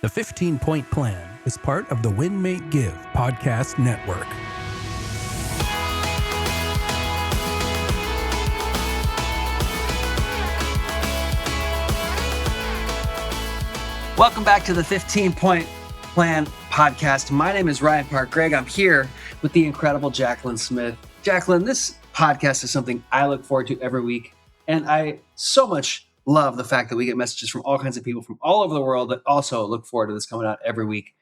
The 15-Point Plan is part of the Winmate Give podcast network. Welcome back to the 15-Point Plan podcast. My name is Ryan Park Greigg. I'm here with the incredible Jacqueline Smith. Jacqueline, this podcast is something I look forward to every week, and I so much love the fact that we get messages from all kinds of people from all over the world that also look forward to this coming out every week.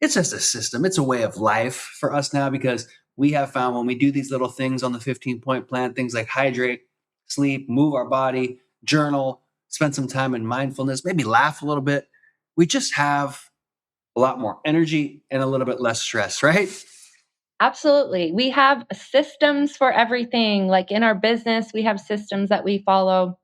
It's just a system. It's a way of life for us now, because we have found when we do these little things on the 15-Point Plan, things like hydrate, sleep, move our body, journal, spend some time in mindfulness, maybe laugh a little bit, we just have a lot more energy and a little bit less stress, right? Absolutely. We have systems for everything. Like in our business, we have systems that we follow.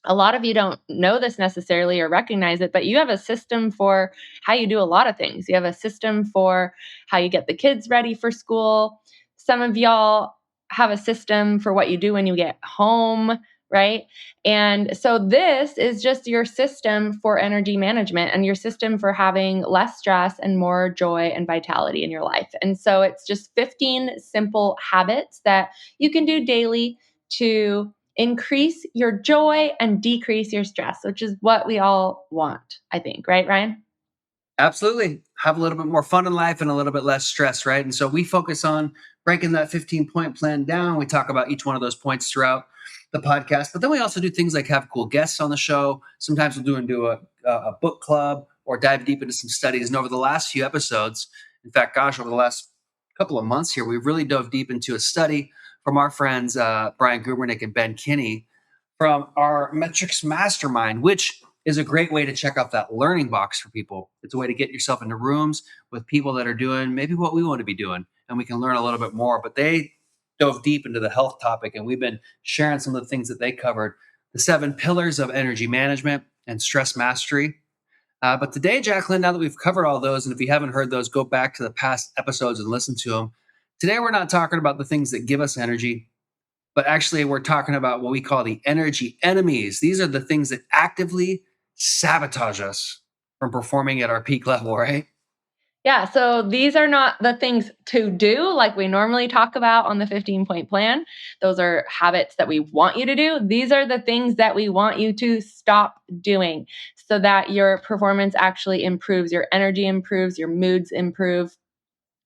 A lot of you don't know this necessarily or recognize it, but you have a system for how you do a lot of things. You have a system for how you get the kids ready for school. Some of y'all have a system for what you do when you get home, right? And so this is just your system for energy management and your system for having less stress and more joy and vitality in your life. And so it's just 15 simple habits that you can do daily to increase your joy and decrease your stress, which is what we all want, I think. Right, Ryan? Absolutely. Have a little bit more fun in life and a little bit less stress, right? And so we focus on breaking that 15-point plan down. We talk about each one of those points throughout the podcast, but then we also do things like have cool guests on the show. Sometimes we'll do a book club or dive deep into some studies. And over the last few episodes, in fact, over the last couple of months here, we've really dove deep into a study from our friends, Brian Gubernick and Ben Kinney, from our Metrics Mastermind, which is a great way to check off that learning box for people. It's a way to get yourself into rooms with people that are doing maybe what we want to be doing, and we can learn a little bit more. But they dove deep into the health topic, and we've been sharing some of the things that they covered, the 7 pillars of energy management and stress mastery. But today, Jacqueline, now that we've covered all those, and if you haven't heard those, go back to the past episodes and listen to them. Today, we're not talking about the things that give us energy, but actually we're talking about what we call the energy enemies. These are the things that actively sabotage us from performing at our peak level, right? Yeah, so these are not the things to do like we normally talk about on the 15-point plan. Those are habits that we want you to do. These are the things that we want you to stop doing so that your performance actually improves, your energy improves, your moods improve.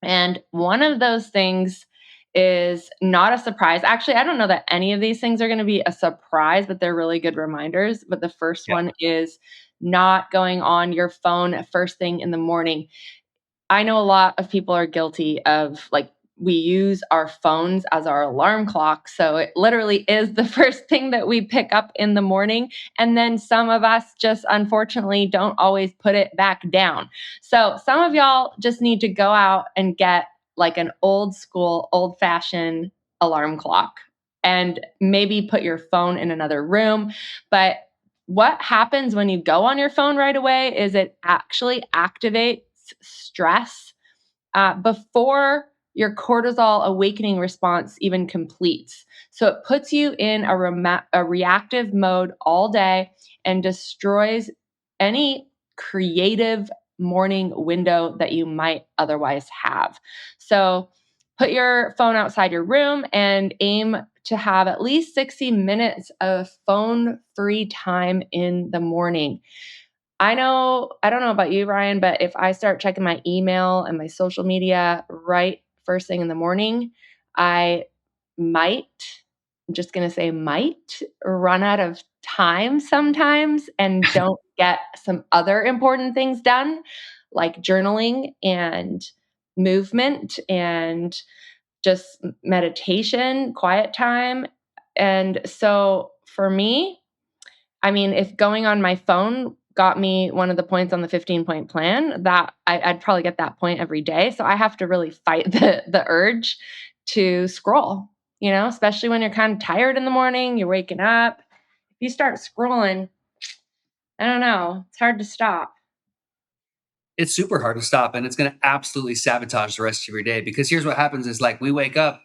And one of those things is not a surprise. Actually, I don't know that any of these things are going to be a surprise, but they're really good reminders. But the first one is not going on your phone first thing in the morning. I know a lot of people are guilty of we use our phones as our alarm clock. So it literally is the first thing that we pick up in the morning. And then some of us just unfortunately don't always put it back down. So some of y'all just need to go out and get like an old school, old fashioned alarm clock and maybe put your phone in another room. But what happens when you go on your phone right away is it actually activates stress before your cortisol awakening response even completes. So it puts you in a reactive mode all day and destroys any creative morning window that you might otherwise have. So put your phone outside your room and aim to have at least 60 minutes of phone-free time in the morning. I don't know about you, Ryan, but if I start checking my email and my social media right first thing in the morning, I might, I'm just going to say might, run out of time sometimes and don't get some other important things done, like journaling and movement and just meditation, quiet time. And so for me, I mean, if going on my phone got me one of the points on the 15-point plan, that I'd probably get that point every day. So I have to really fight the urge to scroll, especially when you're kind of tired in the morning, you're waking up. If you start scrolling, I don't know, it's hard to stop. It's super hard to stop, and it's going to absolutely sabotage the rest of your day, because here's what happens is we wake up.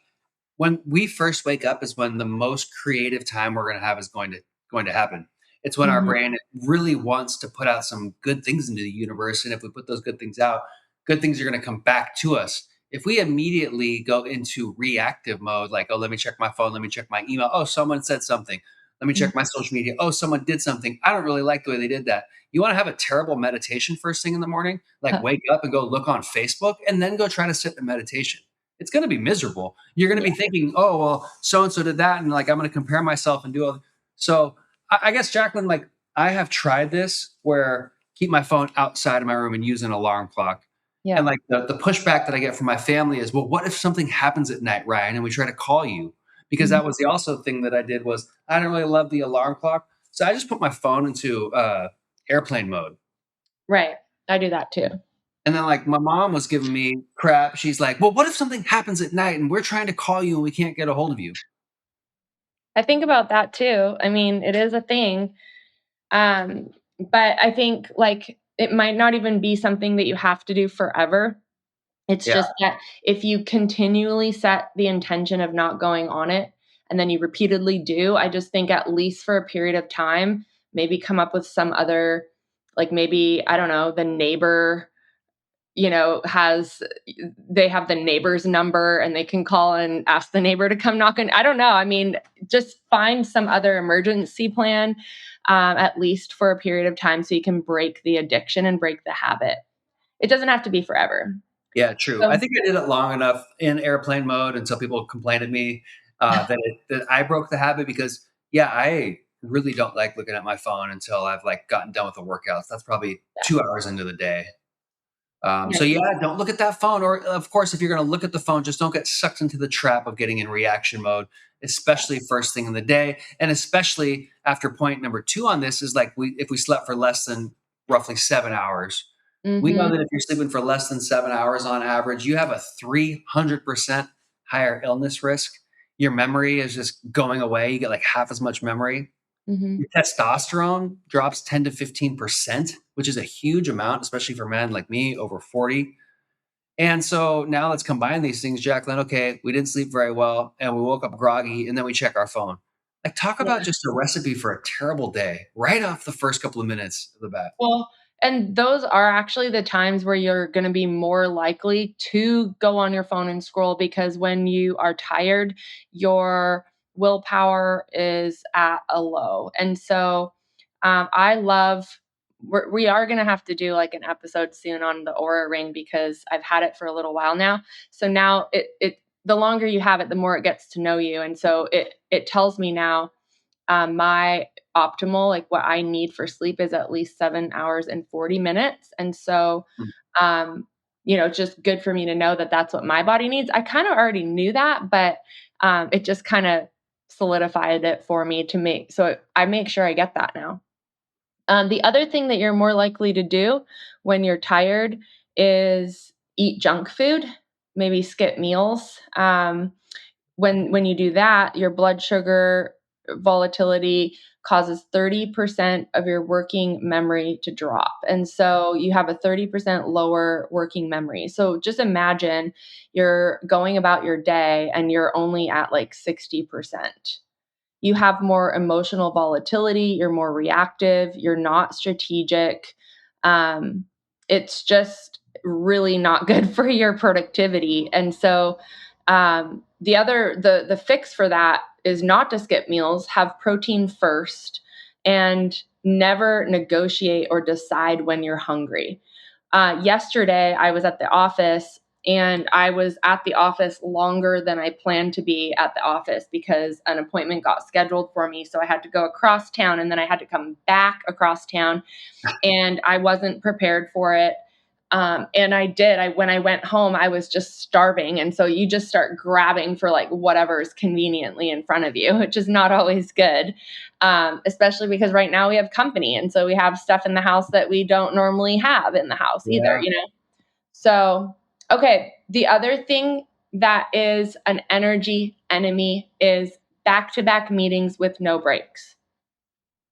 When we first wake up is when the most creative time we're going to have is going to happen. It's when our Mhm. brain really wants to put out some good things into the universe. And if we put those good things out, good things are going to come back to us. If we immediately go into reactive mode, like, oh, let me check my phone, let me check my email. Oh, someone said something. Let me check my social media. Oh, someone did something. I don't really like the way they did that. You want to have a terrible meditation first thing in the morning? Like wake up and go look on Facebook and then go try to sit in meditation. It's going to be miserable. You're going to Yeah. be thinking, oh, well, so and so did that. And like, I'm going to compare myself and do all. So I guess, Jacqueline, like, I have tried this where keep my phone outside of my room and use an alarm clock. And Yeah. like the pushback that I get from my family is, well, what if something happens at night, Ryan, and we try to call you? Because Mhm. that was the also thing that I did was I didn't really love the alarm clock. So I just put my phone into airplane mode. Right. I do that too. And then like my mom was giving me crap. She's like, well, what if something happens at night and we're trying to call you and we can't get a hold of you? I think about that too. I mean, it is a thing. Um, but I think like it might not even be something that you have to do forever. It's Yeah. just that if you continually set the intention of not going on it and then you repeatedly do, I just think at least for a period of time, maybe come up with some other, like maybe, I don't know, the neighbor, has they have the neighbor's number and they can call and ask the neighbor to come knock on. I don't know. I mean, just find some other emergency plan, at least for a period of time so you can break the addiction and break the habit. It doesn't have to be forever. Yeah, true. I So, think I did it long enough in airplane mode until people complained at me that I broke the habit because, yeah, I really don't like looking at my phone until I've like gotten done with the workouts. That's probably 2 hours into the day. So yeah. yeah, don't look at that phone. Or of course, if you're going to look at the phone, just don't get sucked into the trap of getting in reaction mode, especially first thing in the day, and especially after point number two on this is like if we slept for less than roughly 7 hours. We know Mhm. that if you're sleeping for less than 7 hours on average, you have a 300% higher illness risk. Your memory is just going away. You get like half as much memory. Mhm. Your testosterone drops 10 to 15%, which is a huge amount, especially for men like me over 40. And so now let's combine these things, Jacqueline. Okay, we didn't sleep very well and we woke up groggy and then we check our phone. Like, talk about Yeah. just a recipe for a terrible day right off the first couple of minutes of the bat. Well, and those are actually the times where you're gonna be more likely to go on your phone and scroll because when you are tired, your willpower is at a low. And so, I love we are gonna have to do like an episode soon on the Aura Ring because I've had it for a little while now. So now it the longer you have it, the more it gets to know you. And so it tells me now my optimal, like what I need for sleep is at least 7 hours and 40 minutes. And so, Mm. um, it's just good for me to know that that's what my body needs. I kind of already knew that, but it just kind of solidified it for me to make. So I make sure I get that now. The other thing that you're more likely to do when you're tired is eat junk food, maybe skip meals. When you do that, your blood sugar volatility causes 30% of your working memory to drop. And so you have a 30% lower working memory. So just imagine you're going about your day and you're only at like 60%. You have more emotional volatility, you're more reactive, you're not strategic. Um, it's just really not good for your productivity. And so the fix for that is not to skip meals, have protein first, and never negotiate or decide when you're hungry. Yesterday, I was at the office and I was at the office longer than I planned to be at the office because an appointment got scheduled for me. So I had to go across town and then I had to come back across town and I wasn't prepared for it. And I did. When I went home, I was just starving. And so you just start grabbing for like whatever is conveniently in front of you, which is not always good, especially because right now we have company. And so we have stuff in the house that we don't normally have in the house either, Yeah. So, okay. The other thing that is an energy enemy is back to back meetings with no breaks.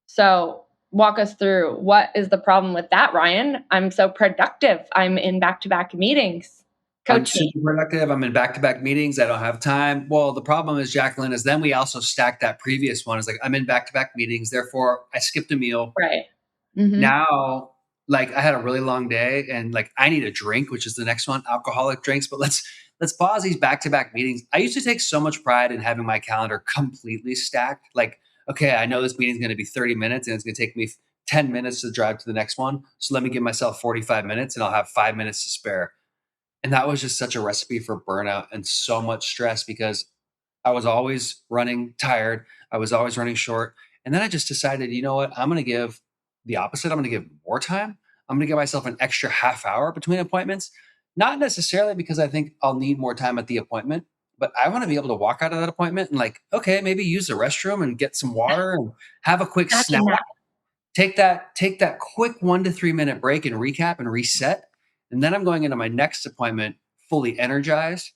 So, walk us through what is the problem with that, Ryan? I'm so productive. I'm in back to back meetings. I'm Coach me. super productive. I'm in back-to-back meetings. I don't have time. Well, the problem is, Jacqueline, is then we also stacked that previous one. It's like I'm in back-to-back meetings. Therefore, I skipped a meal. Right. Mm-hmm. Now, like I had a really long day and like I need a drink, which is the next one, alcoholic drinks. But let's pause these back-to-back meetings. I used to take so much pride in having my calendar completely stacked. Like, okay, I know this meeting's going to be 30 minutes and it's going to take me 10 minutes to drive to the next one. So let me give myself 45 minutes and I'll have 5 minutes to spare. And that was just such a recipe for burnout and so much stress because I was always running tired. I was always running short. And then I just decided, you know what? I'm going to give the opposite. I'm going to give more time. I'm going to give myself an extra half hour between appointments. Not necessarily because I think I'll need more time at the appointment, but I want to be able to walk out of that appointment and like, okay, maybe use the restroom and get some water and have a quick snack. Imagine that. Take that quick 1 to 3 minute break and recap and reset. And then I'm going into my next appointment fully energized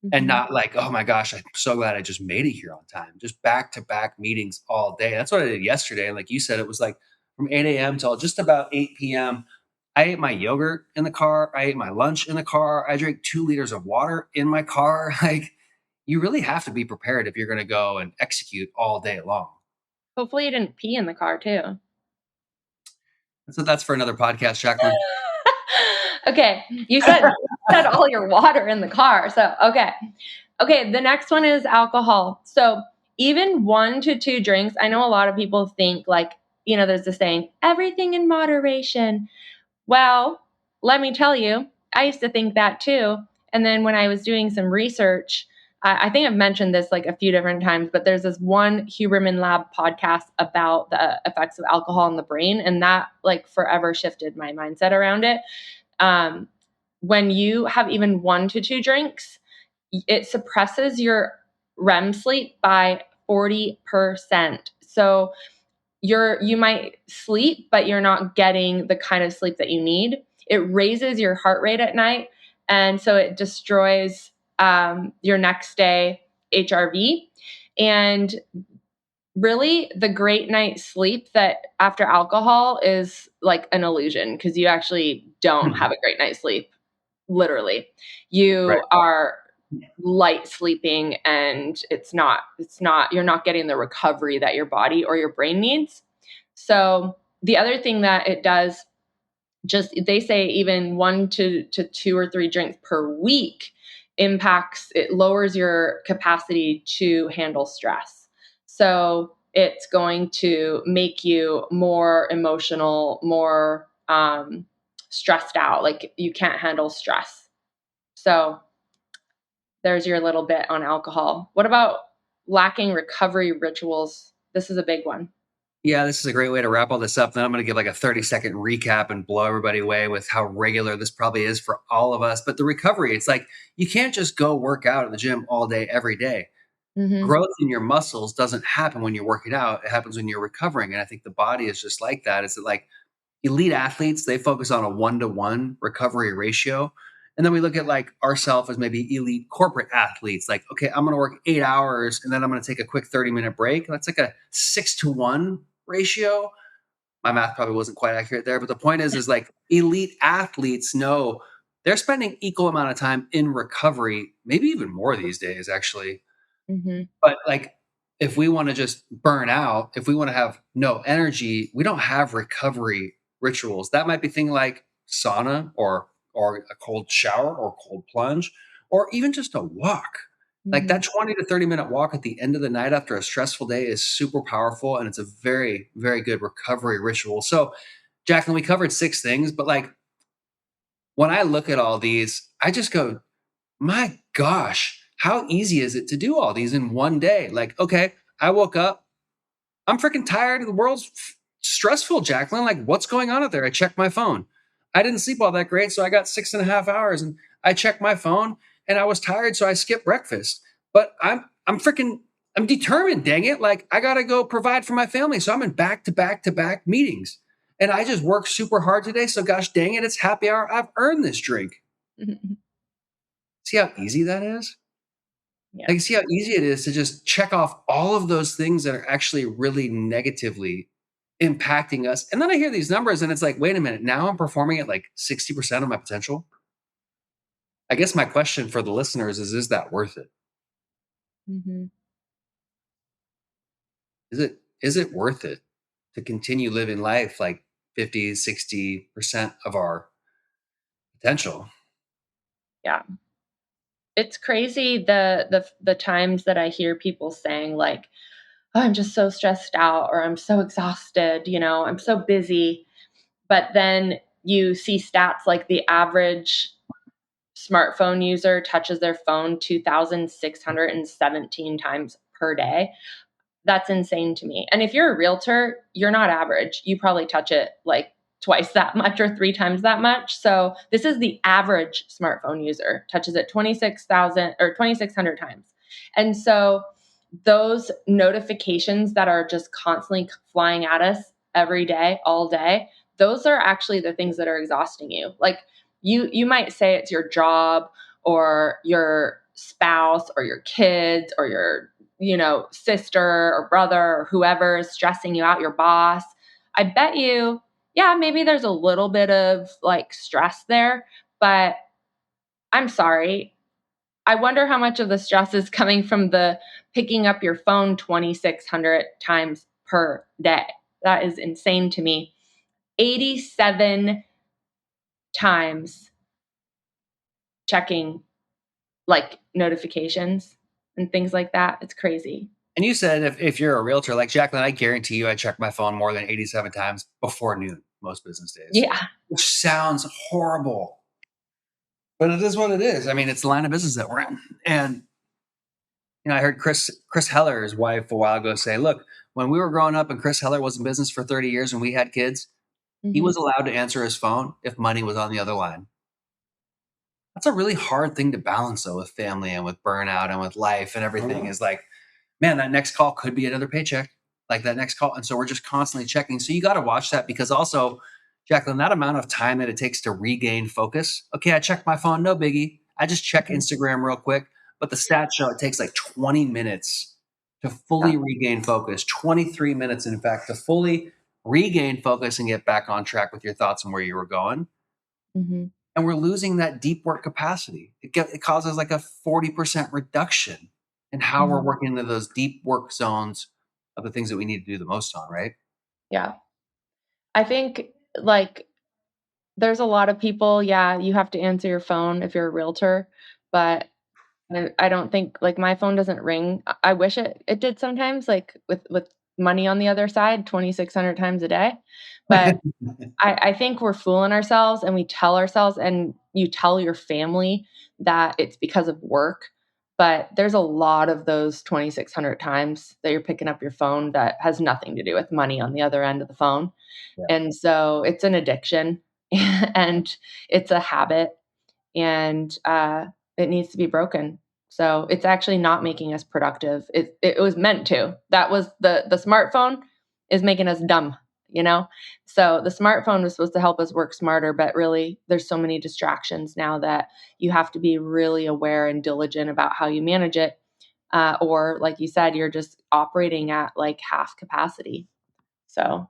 and Mm-hmm. not like, oh my gosh, I'm so glad I just made it here on time. Just back to back meetings all day. That's what I did yesterday. And like you said, it was like from 8 a.m. till just about 8 p.m. I ate my yogurt in the car. I ate my lunch in the car. I drank 2 liters of water in my car. Like you really have to be prepared if you're going to go and execute all day long. Hopefully you didn't pee in the car too. So that's for another podcast, Jacqueline. Okay. You said all your water in the car. So, okay. The next one is alcohol. So even 1 to 2 drinks, I know a lot of people think like, there's the saying, everything in moderation. Well, let me tell you, I used to think that too. And then when I was doing some research, I think I've mentioned this like a few different times, but there's this one Huberman Lab podcast about the effects of alcohol on the brain. And that like forever shifted my mindset around it. When you have even 1 to 2 drinks, it suppresses your REM sleep by 40%. So you might sleep, but you're not getting the kind of sleep that you need. It raises your heart rate at night. And so it destroys your next day HRV. And really, the great night's sleep that after alcohol is like an illusion because you actually don't have a great night's sleep. Literally, you Right. are light sleeping and you're not getting the recovery that your body or your brain needs. So the other thing that it does, they say even 1 to 2 or 3 drinks per week it lowers your capacity to handle stress. So it's going to make you more emotional, more stressed out, like you can't handle stress. So there's your little bit on alcohol. What about lacking recovery rituals? This is a big one. Yeah, this is a great way to wrap all this up. Then I'm going to give like a 30-second recap and blow everybody away with how regular this probably is for all of us. But the recovery, it's like you can't just go work out at the gym all day, every day. Mm-hmm. Growth in your muscles doesn't happen when you're working out. It happens when you're recovering. And I think the body is just like that. It's like elite athletes, they focus on a 1-to-1 recovery ratio. And then we look at like ourselves as maybe elite corporate athletes. Like, okay, I'm going to work 8 hours and then I'm going to take a quick 30-minute break. That's like a 6-to-1 ratio. My math probably wasn't quite accurate there, but the point is like elite athletes know they're spending equal amount of time in recovery, maybe even more these days, actually. Mm-hmm. But like, if we want to just burn out, if we want to have no energy, we don't have recovery rituals. That might be things like sauna or a cold shower or cold plunge, or even just a walk. Like that 20 to 30-minute walk at the end of the night after a stressful day is super powerful. And it's a very, very good recovery ritual. So, Jacqueline, we covered 6 things, but like when I look at all these, I just go, my gosh, how easy is it to do all these in one day? Like, okay, I woke up. I'm freaking tired. The world's stressful, Jacqueline. Like, what's going on out there? I checked my phone. I didn't sleep all that great, so I got 6.5 hours. And I checked my phone, and I was tired, so I skipped breakfast. But I'm determined. Dang it! Like, I gotta go provide for my family, so I'm in back to back to back meetings, and I just worked super hard today. So, gosh dang it, it's happy hour. I've earned this drink. Mm-hmm. See how easy that is? Yeah. Like, see how easy it is to just check off all of those things that are actually really negatively impacting us. And then I hear these numbers and it's like, wait a minute, now I'm performing at like 60% of my potential. I guess my question for the listeners is that worth it? Mm-hmm. Is it worth it to continue living life like 50, 60% of our potential? Yeah. It's crazy the times that I hear people saying like, "Oh, I'm just so stressed out," or "I'm so exhausted, I'm so busy." But then you see stats like the average smartphone user touches their phone 2,617 times per day. That's insane to me. And if you're a realtor, you're not average. You probably touch it like twice that much or three times that much. So this is the average smartphone user touches it 26,000 or 2,600 times. And so those notifications that are just constantly flying at us every day, all day, those are actually the things that are exhausting you. Like you might say it's your job or your spouse or your kids or your sister or brother or whoever is stressing you out, your boss. I bet you, yeah, maybe there's a little bit of like stress there, but I'm sorry. I wonder how much of the stress is coming from the picking up your phone 2,600 times per day. That is insane to me. 87 times checking like notifications and things like that. It's crazy. And you said if you're a realtor like Jacqueline, I guarantee you I check my phone more than 87 times before noon most business days. Yeah. Which sounds horrible. But it is what it is. I mean, it's the line of business that we're in. And I heard Chris Heller's wife a while ago say, look, when we were growing up and Chris Heller was in business for 30 years and we had kids, he was allowed to answer his phone if money was on the other line. That's a really hard thing to balance, though, with family and with burnout and with life and everything. Is like, man, that next call could be another paycheck, like that next call. And so we're just constantly checking. So you got to watch that because also, Jacqueline, that amount of time that it takes to regain focus. Okay, I checked my phone, no biggie. I just check Instagram real quick. But the stats show it takes like 20 minutes to fully regain focus, 23 minutes, in fact, to fully regain focus and get back on track with your thoughts and where you were going. Mm-hmm. And we're losing that deep work capacity. It causes like a 40% reduction in how we're working into those deep work zones of the things that we need to do the most on, right? Yeah. I think like there's a lot of people, yeah, you have to answer your phone if you're a realtor, but I don't think like my phone doesn't ring. I wish it did sometimes, like with money on the other side, 2,600 times a day. But I think we're fooling ourselves and we tell ourselves, and you tell your family that it's because of work. But there's a lot of those 2,600 times that you're picking up your phone that has nothing to do with money on the other end of the phone. Yeah. And so it's an addiction and it's a habit, and it needs to be broken. So it's actually not making us productive. It was meant to. That was the smartphone is making us dumb, So the smartphone was supposed to help us work smarter, but really there's so many distractions now that you have to be really aware and diligent about how you manage it. Or like you said, you're just operating at like half capacity. So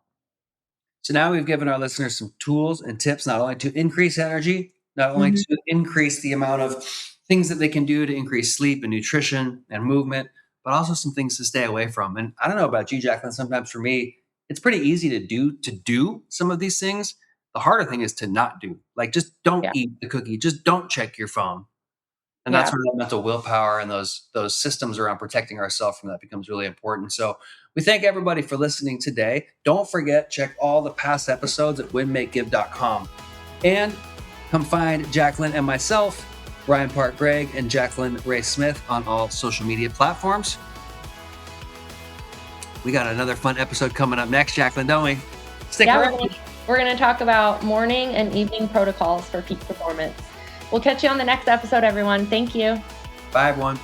now we've given our listeners some tools and tips, not only to increase energy, not only to increase the amount of things that they can do to increase sleep and nutrition and movement, but also some things to stay away from. And I don't know about you, Jacqueline, sometimes for me, it's pretty easy to do some of these things. The harder thing is to not do. Like just don't eat the cookie, just don't check your phone. And that's where that mental willpower and those systems around protecting ourselves from that becomes really important. So we thank everybody for listening today. Don't forget, check all the past episodes at winmategive.com. And come find Jacqueline and myself, Ryan Park Greigg, and Jacqueline Ray Smith on all social media platforms. We got another fun episode coming up next, Jacqueline, don't we? Stick around. We're going to talk about morning and evening protocols for peak performance. We'll catch you on the next episode, everyone. Thank you. Bye, everyone.